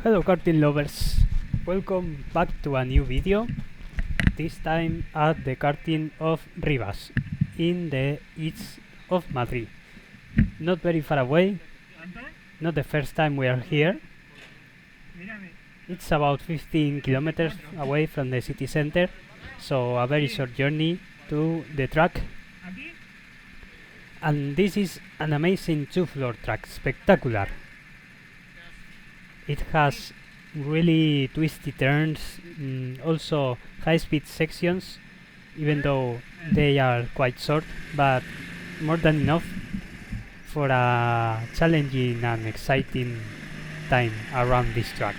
Hello karting lovers, welcome back to a new video, this time at the Karting of Rivas, in the east of Madrid. Not very far away, not the first time we are here. It's about 15 kilometers away from the city center, so a very short journey to the track. And this is an amazing two-floor track, spectacular. It has really twisty turns, also high-speed sections, even though they are quite short, but more than enough for a challenging and exciting time around this track.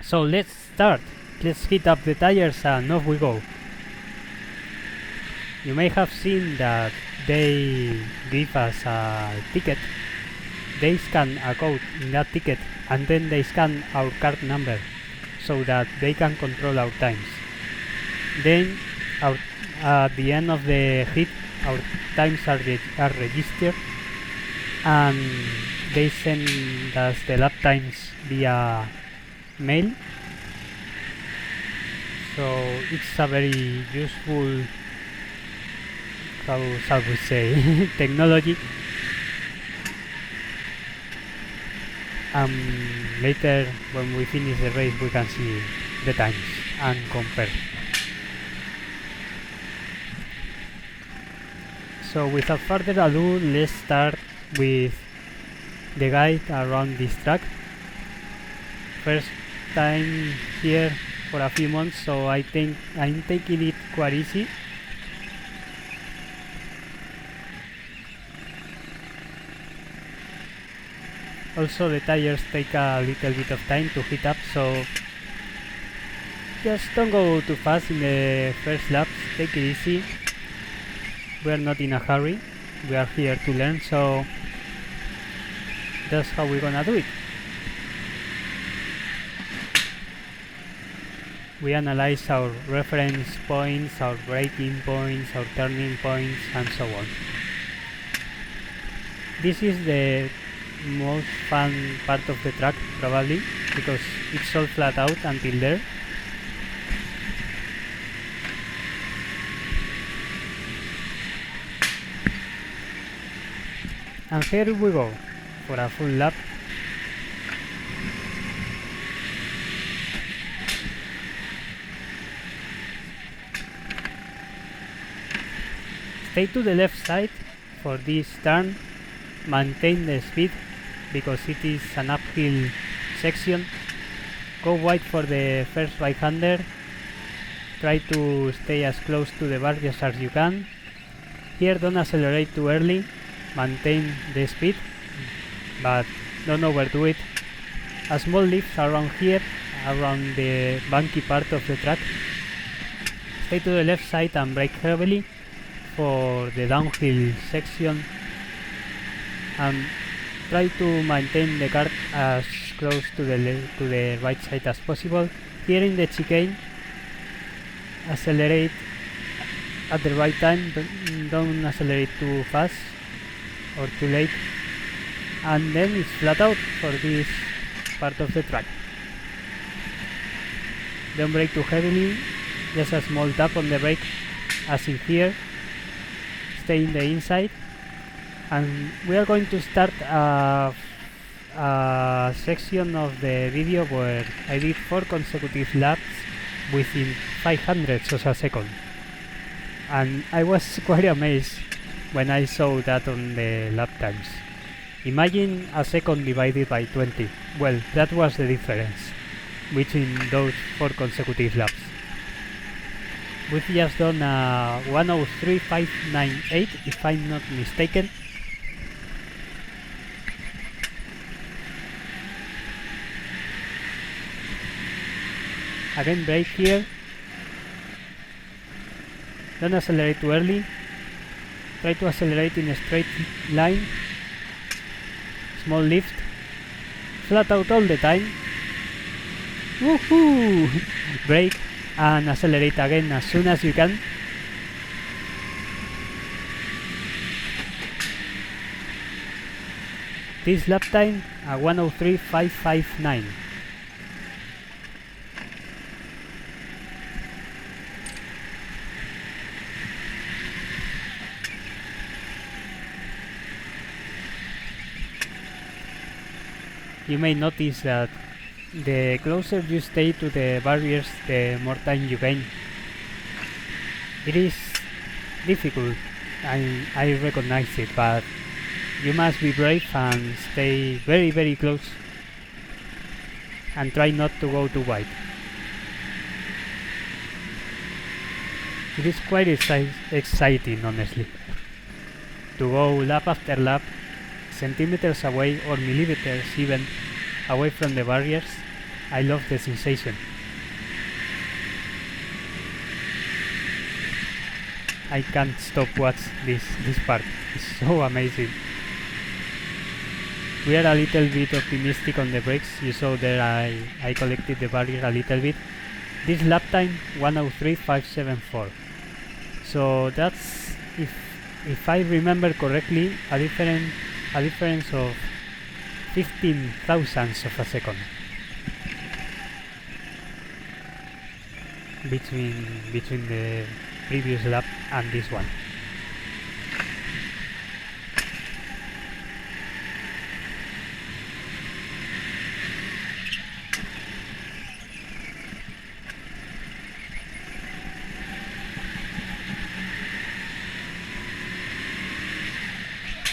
So let's start. Let's heat up the tires and off we go. You may have seen that they give us a ticket. They scan a code in that ticket and then they scan our card number so that they can control our times. Then at the end of the heat our times are registered and they send us the lap times via mail. So it's a very useful, how shall we say, technology. Later when we finish the race we can see the times and compare. So without further ado, let's start with the guide around this track. First time here for a few months, so I think I'm taking it quite easy. Also the tires take a little bit of time to heat up, so just don't go too fast in the first laps, take it easy. We are not in a hurry, we are here to learn, so that's how we're gonna do it. We analyze our reference points, our braking points, our turning points, and so on. This is the most fun part of the track probably, because it's all flat out until there. And here we go for a full lap. Stay to the left side for this turn, maintain the speed because it is an uphill section. Go wide for the first right-hander, try to stay as close to the barriers as you can. Here don't accelerate too early, maintain the speed but don't overdo it. A small lift around here, around the bumpy part of the track. Stay to the left side and brake heavily for the downhill section and try to maintain the car as close to the right side as possible. Here in the chicane, accelerate at the right time, don't accelerate too fast or too late, and then it's flat out for this part of the track. Don't brake too heavily, just a small tap on the brake as in here. Stay in the inside, and we are going to start a section of the video where I did 4 consecutive laps within 500ths of a second, and I was quite amazed when I saw that on the lap times. Imagine a second divided by 20. Well, that was the difference between those 4 consecutive laps. We've just done a 1:03.598 if I'm not mistaken. Again brake here, don't accelerate too early, try to accelerate in a straight line, small lift, flat out all the time, woohoo! Brake and accelerate again as soon as you can. This lap time 1:03.559. You may notice that the closer you stay to the barriers, the more time you gain. It is difficult, I recognize it, but you must be brave and stay very very close and try not to go too wide. It is quite exciting, honestly, to go lap after lap, centimeters away or millimeters even away from the barriers. I love the sensation. I can't stop watch this part. It's so amazing. We are a little bit optimistic on the brakes. You saw there I collected the barrier a little bit. This lap time 1:03.574. So that's, if I remember correctly, a difference of 15 thousandths of a second between the previous lap and this one.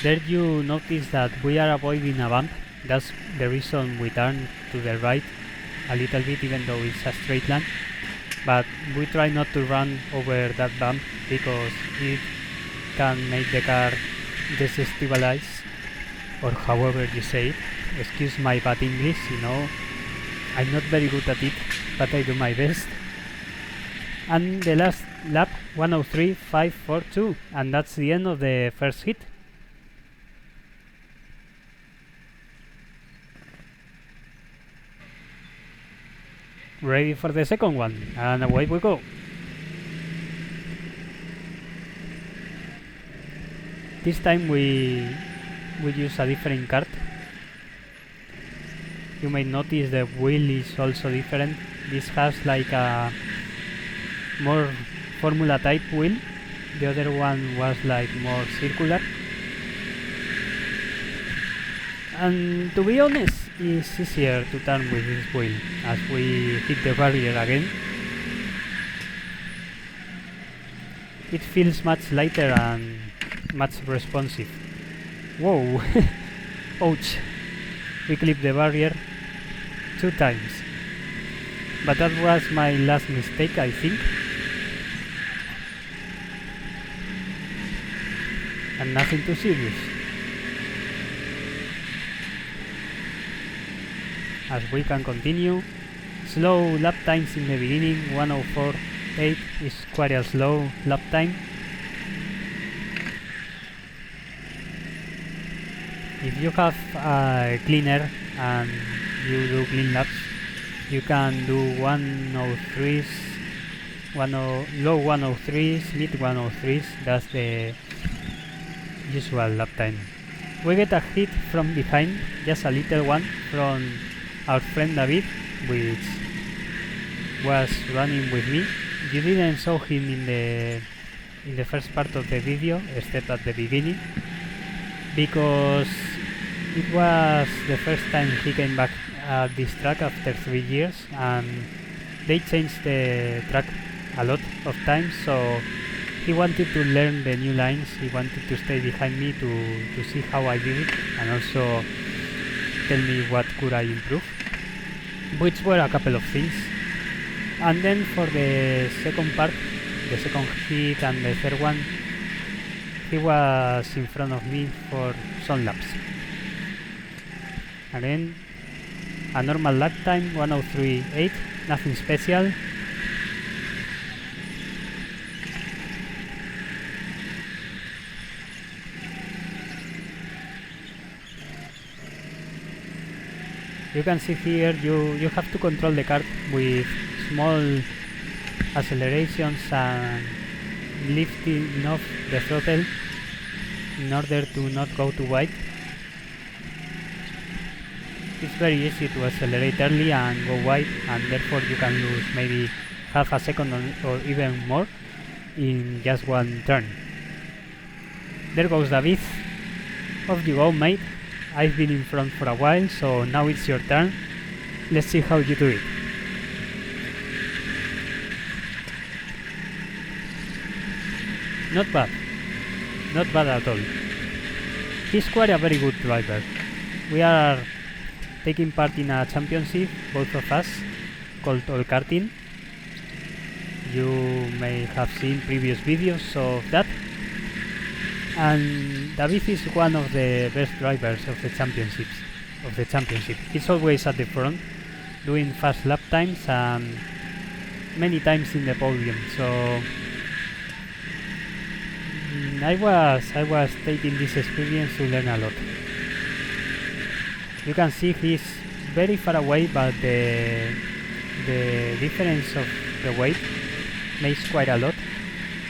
There you notice that we are avoiding a bump. That's the reason we turn to the right a little bit, even though it's a straight line. But we try not to run over that bump because it can make the car destabilize, or however you say it. Excuse my bad English, you know, I'm not very good at it, but I do my best. And the last lap 1:03.542, and that's the end of the first hit. Ready for the second one, and away we go. This time we use a different kart. You may notice the wheel is also different. This has like a more Formula type wheel. The other one was like more circular. And to be honest, it's easier to turn with this wheel as we hit the barrier again. It feels much lighter and much responsive. Whoa! Ouch! We clipped the barrier 2 times. But that was my last mistake, I think. And nothing too serious. As we can continue, slow lap times in the beginning, 1:04.8 is quite a slow lap time. If you have a cleaner and you do clean laps, you can do 1:03s, low 1:03s, mid 1:03s. That's the usual lap time. We get a hit from behind, just a little one, from our friend David, which was running with me. You didn't saw him in the first part of the video, except at the beginning, because it was the first time he came back at this track after 3 years, and they changed the track a lot of times, so he wanted to learn the new lines. He wanted to stay behind me to see how I did it, and also tell me what could I improve, which were a couple of things. And then for the second part, the second hit and the third one, he was in front of me for some laps. Again, a normal lap time, 1:03.8, nothing special. You can see here you have to control the kart with small accelerations and lifting off the throttle in order to not go too wide. it's very easy to accelerate early and go wide, and therefore you can lose maybe half a second or even more in just one turn. There goes David. Off you go, mate. I've been in front for a while, so now it's your turn. Let's see how you do it. Not bad. Not bad at all. He's quite a very good driver. We are taking part in a championship, both of us, called Karting. You may have seen previous videos of that. And David is one of the best drivers of the championship. He's always at the front, doing fast lap times and many times in the podium. So I was taking this experience to learn a lot. You can see he's very far away, but the difference of the weight makes quite a lot.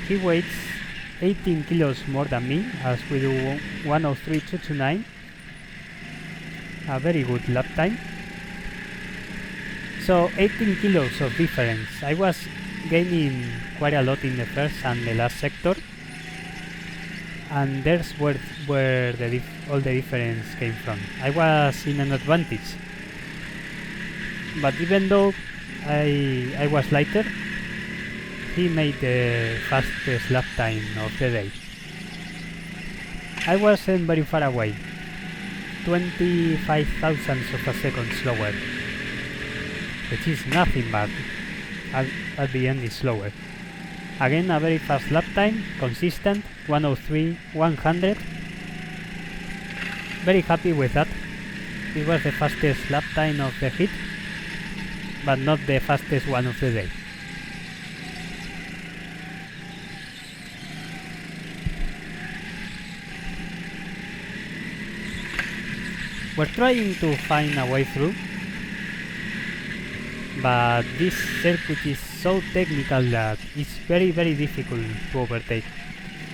He weighs 18 kilos more than me, as we do 103.229. A very good lap time. So 18 kilos of difference. I was gaining quite a lot in the first and the last sector, and there's where all the difference came from. I was in an advantage, but even though I was lighter, he made the fastest lap time of the day. I wasn't very far away, 25 thousandths of a second slower, which is nothing, but at the end is slower. Again, a very fast lap time, consistent, 103.100. Very happy with that. It was the fastest lap time of the heat, but not the fastest one of the day. We're trying to find a way through, but this circuit is so technical that it's very difficult to overtake.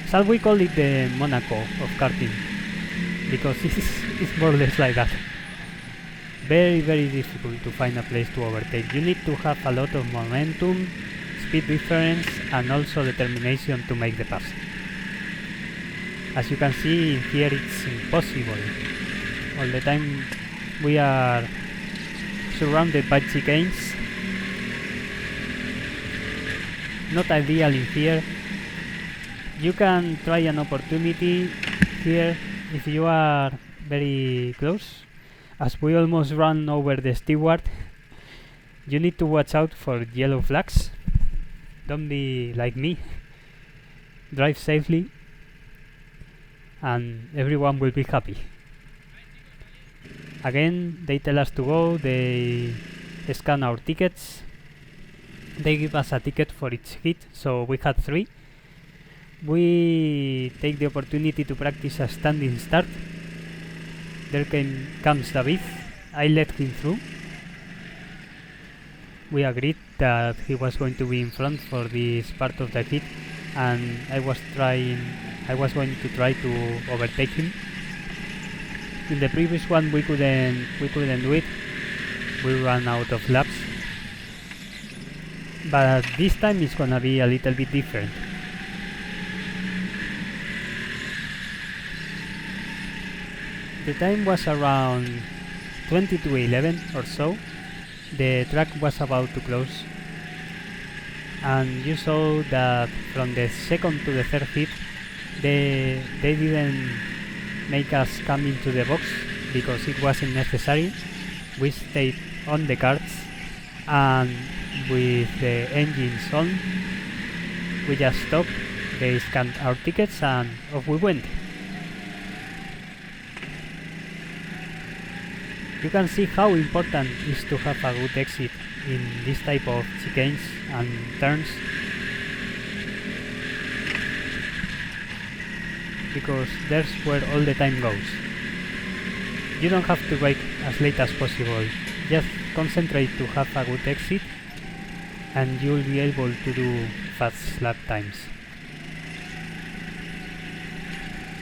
Shall we call it the Monaco of karting? Because it's more or less like that. Very difficult to find a place to overtake. You need to have a lot of momentum, speed difference, and also determination to make the pass. As you can see here, it's impossible. All the time we are surrounded by chicanes. Not ideal in here. You can try an opportunity here if you are very close. As we almost run over the steward, you need to watch out for yellow flags. Don't be like me. Drive safely and everyone will be happy. Again, they tell us to go, they scan our tickets, they give us a ticket for each hit, so we had 3. We take the opportunity to practice a standing start. There comes David. I let him through. We agreed that he was going to be in front for this part of the hit, and I was going to try to overtake him. In the previous one we couldn't do it. We ran out of laps. But this time it's gonna be a little bit different. The time was around 20 to 11 or so. The track was about to close, and you saw that from the second to the third hit they didn't make us come into the box because it wasn't necessary. We stayed on the carts, and with the engines on we just stopped, they scanned our tickets, and off we went. You can see how important it is to have a good exit in this type of chicanes and turns, because there's where all the time goes. You don't have to brake as late as possible, just concentrate to have a good exit and you'll be able to do fast lap times.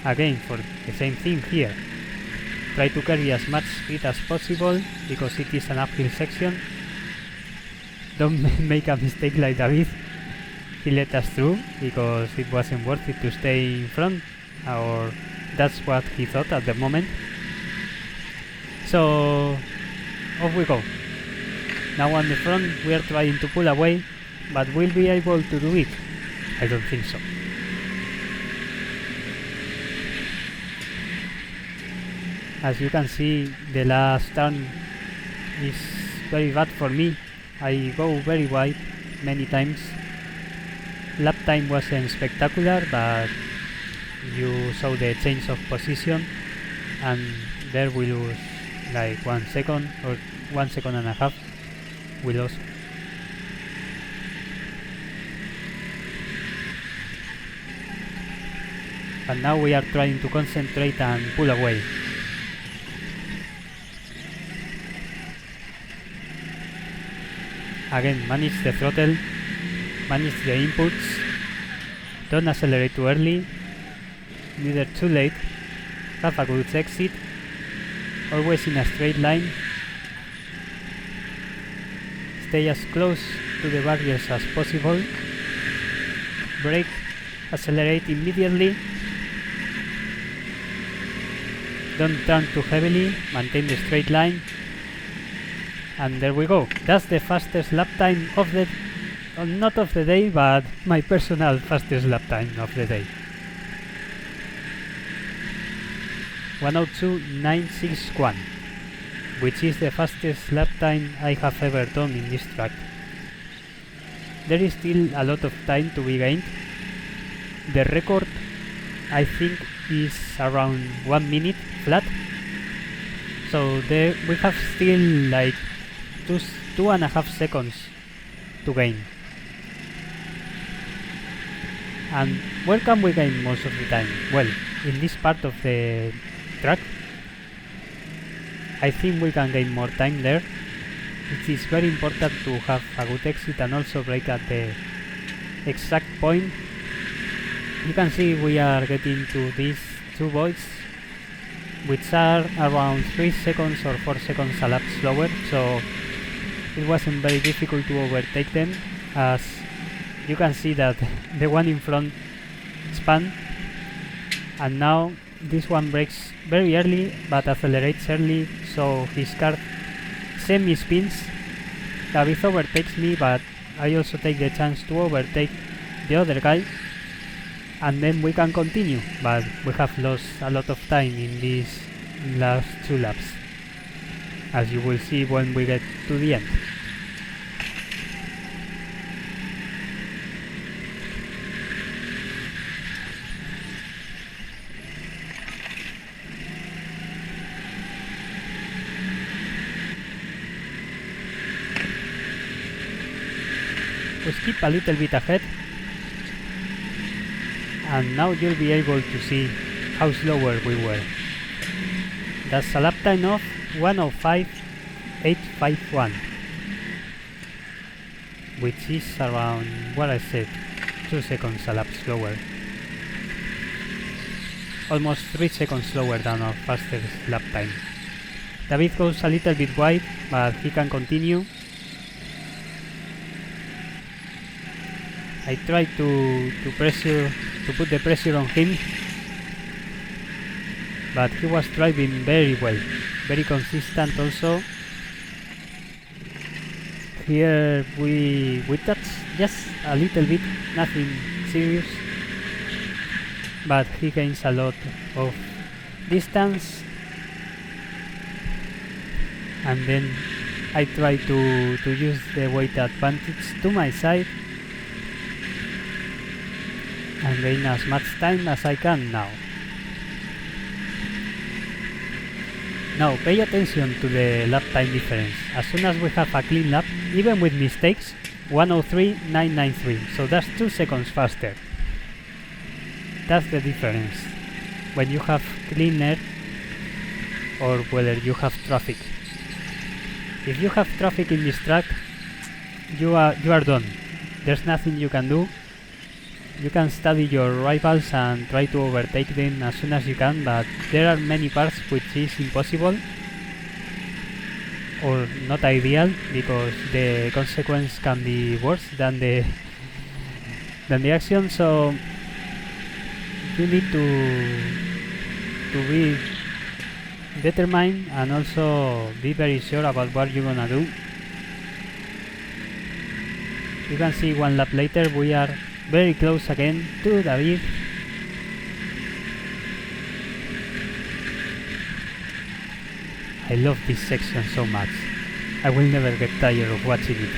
Again, for the same thing here, Try to carry as much speed as possible because it is an uphill section. Don't make a mistake like David. He let us through because it wasn't worth it to stay in front, or that's what he thought at the moment. So off we go. Now on the front we are trying to pull away, but we'll be able to do it? I don't think so. As you can see, the last turn is very bad for me. I go very wide many times. Lap time wasn't spectacular, but you saw the change of position, and there we lose like 1 second or 1 second and a half. We lost. But now we are trying to concentrate and pull away. Again, manage the throttle, manage the inputs, don't accelerate too early, neither too late, have a good exit, always in a straight line, stay as close to the barriers as possible, brake, accelerate immediately, don't turn too heavily, maintain the straight line, and there we go. That's the fastest lap time of the... not of the day, but my personal fastest lap time of the day. 1:02.961, which is the fastest lap time I have ever done in this track. There is still a lot of time to be gained. The record, I think, is around 1 minute flat. So there we have still like 2.5 seconds to gain. And where can we gain most of the time? Well, in this part of the track, I think we can gain more time there. It is very important to have a good exit and also brake at the exact point. You can see we are getting to these two boys, which are around 3 seconds or 4 seconds a lap slower, so it wasn't very difficult to overtake them, as you can see that the one in front spun, and now this one brakes very early but accelerates early, so his car semi-spins. David overtakes me, but I also take the chance to overtake the other guy, and then we can continue, but we have lost a lot of time in these last 2 laps, as you will see when we get to the end. We skip a little bit ahead, and now you'll be able to see how slower we were. That's a lap time of 1:05.851, which is around what I said, 2 seconds a lap slower. Almost 3 seconds slower than our fastest lap time. David goes a little bit wide, but he can continue. I try to put the pressure on him, but he was driving very well, very consistent also. Here we touch just a little bit, nothing serious, but he gains a lot of distance, and then I try to use the weight advantage to my side and gain as much time as I can now. Now pay attention to the lap time difference. As soon as we have a clean lap, even with mistakes, 1:03.993, so that's 2 seconds faster. That's the difference when you have clean air or whether you have traffic. If you have traffic in this track, you are done. There's nothing you can do. You can study your rivals and try to overtake them as soon as you can, but there are many parts which is impossible or not ideal, because the consequence can be worse than the action. So you need to be determined and also be very sure about what you're gonna do. You can see one lap later we are very close again to David. I love this section so much. I will never get tired of watching it.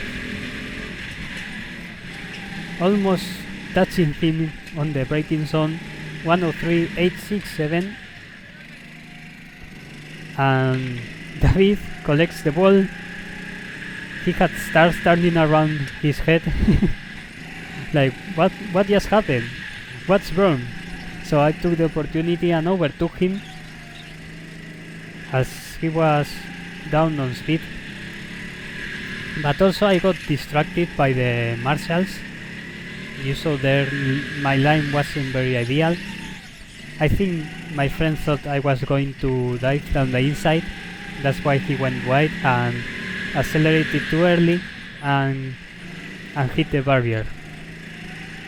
Almost touching him on the braking zone. 103.867, and David collects the ball. He had stars turning around his head. Like, what just happened? What's wrong? So I took the opportunity and overtook him as he was down on speed. But also I got distracted by the marshals. You saw there my line wasn't very ideal. I think my friend thought I was going to dive down the inside. That's why he went wide and accelerated too early and hit the barrier.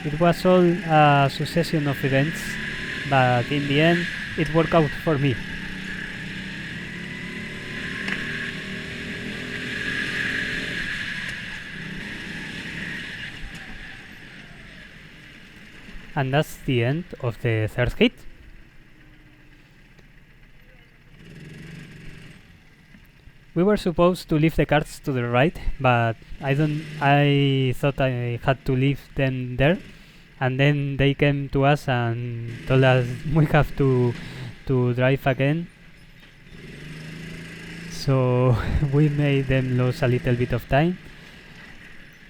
It was all a succession of events, but in the end it worked out for me. And that's the end of the third hit. We were supposed to leave the carts to the right, but I thought I had to leave them there, and then they came to us and told us we have to drive again. So we made them lose a little bit of time.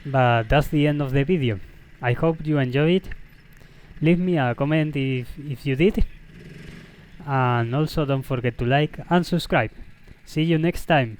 But that's the end of the video. I hope you enjoyed it. Leave me a comment if you did, and also don't forget to like and subscribe. See you next time.